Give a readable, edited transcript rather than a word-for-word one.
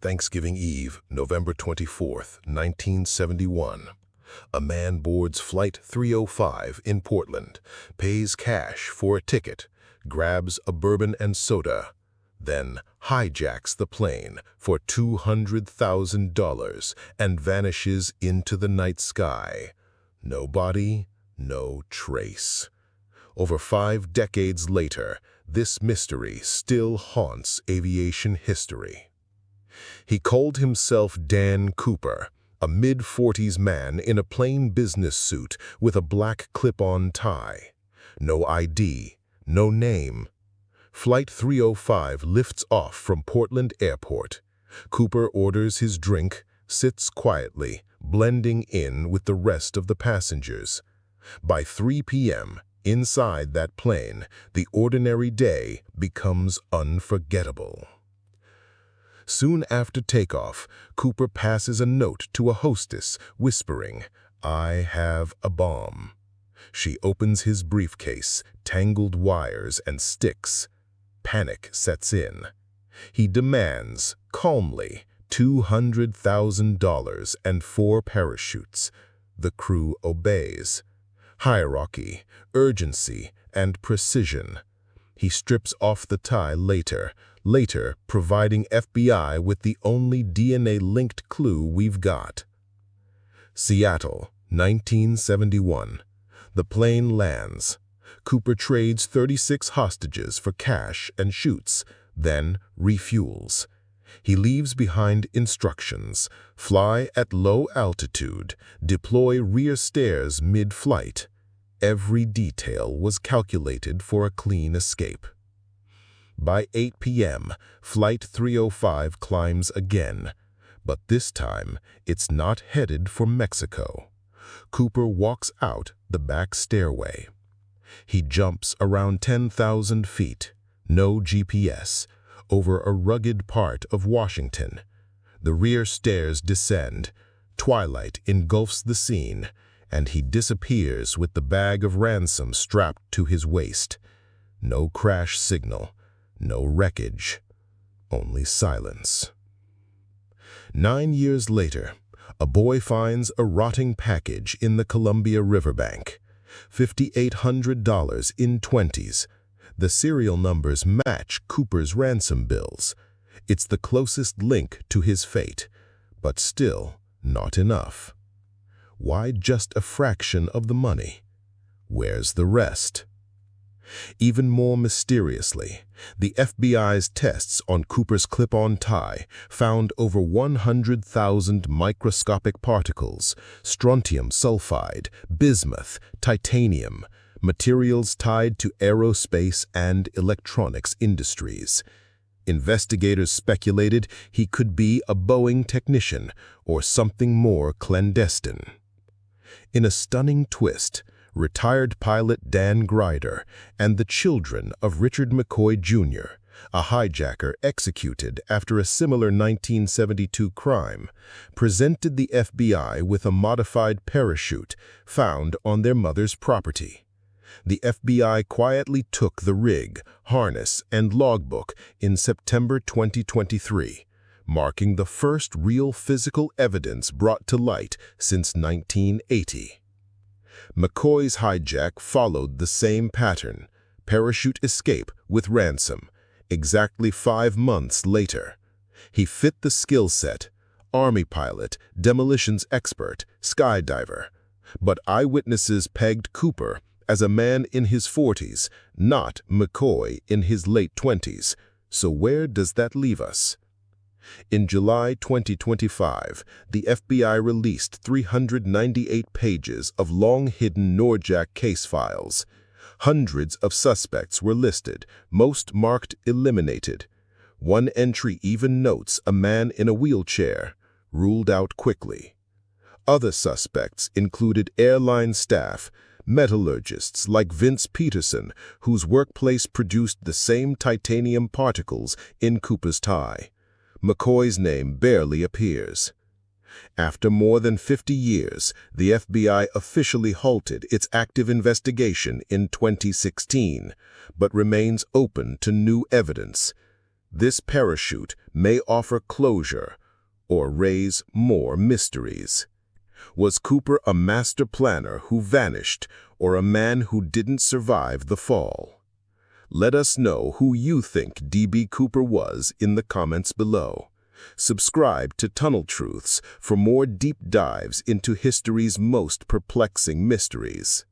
Thanksgiving Eve, November 24th, 1971. A man boards Flight 305 in Portland, pays cash for a ticket, grabs a bourbon and soda, then hijacks the plane for $200,000 and vanishes into the night sky. No body, no trace. Over 5 decades later, this mystery still haunts aviation history. He called himself Dan Cooper, a mid-40s man in a plain business suit with a black clip-on tie. No ID, no name. Flight 305 lifts off from Portland Airport. Cooper orders his drink, sits quietly, blending in with the rest of the passengers. By 3 p.m., inside that plane, the ordinary day becomes unforgettable. Soon after takeoff, Cooper passes a note to a hostess, whispering, "I have a bomb." She opens his briefcase, tangled wires and sticks. Panic sets in. He demands, calmly, $200,000 and 4 parachutes. The crew obeys. Hierarchy, urgency, and precision. He strips off the tie later providing FBI with the only DNA-linked clue we've got. Seattle, 1971. The plane lands. Cooper trades 36 hostages for cash and shoots, then refuels. He leaves behind instructions: fly at low altitude, deploy rear stairs mid-flight. Every detail was calculated for a clean escape. By 8 p.m., Flight 305 climbs again, but this time it's not headed for Mexico. Cooper walks out the back stairway. He jumps around 10,000 feet, no GPS, over a rugged part of Washington. The rear stairs descend, twilight engulfs the scene, and he disappears with the bag of ransom strapped to his waist. No crash signal. No wreckage, only silence. 9 years later, a boy finds a rotting package in the Columbia riverbank. $5,800 in 20s. The serial numbers match Cooper's ransom bills. It's the closest link to his fate, but still not enough. Why just a fraction of the money? Where's the rest? Even more mysteriously, the FBI's tests on Cooper's clip-on tie found over 100,000 microscopic particles, strontium sulfide, bismuth, titanium, materials tied to aerospace and electronics industries. Investigators speculated he could be a Boeing technician or something more clandestine. In a stunning twist, retired pilot Dan Grider and the children of Richard McCoy Jr., a hijacker executed after a similar 1972 crime, presented the FBI with a modified parachute found on their mother's property. The FBI quietly took the rig, harness, and logbook in September 2023, marking the first real physical evidence brought to light since 1980. McCoy's hijack followed the same pattern: parachute escape with ransom. Exactly 5 months later, he fit the skill set: Army pilot, demolitions expert, skydiver. But eyewitnesses pegged Cooper as a man in his 40s, not McCoy in his late 20s. So where does that leave us? In July 2025, the FBI released 398 pages of long-hidden Norjack case files. Hundreds of suspects were listed, most marked eliminated. One entry even notes a man in a wheelchair, ruled out quickly. Other suspects included airline staff, metallurgists like Vince Peterson, whose workplace produced the same titanium particles in Cooper's tie. McCoy's name barely appears. After more than 50 years, the FBI officially halted its active investigation in 2016, but remains open to new evidence. This parachute may offer closure or raise more mysteries. Was Cooper a master planner who vanished or a man who didn't survive the fall? Let us know who you think D.B. Cooper was in the comments below. Subscribe to Tunnel Truths for more deep dives into history's most perplexing mysteries.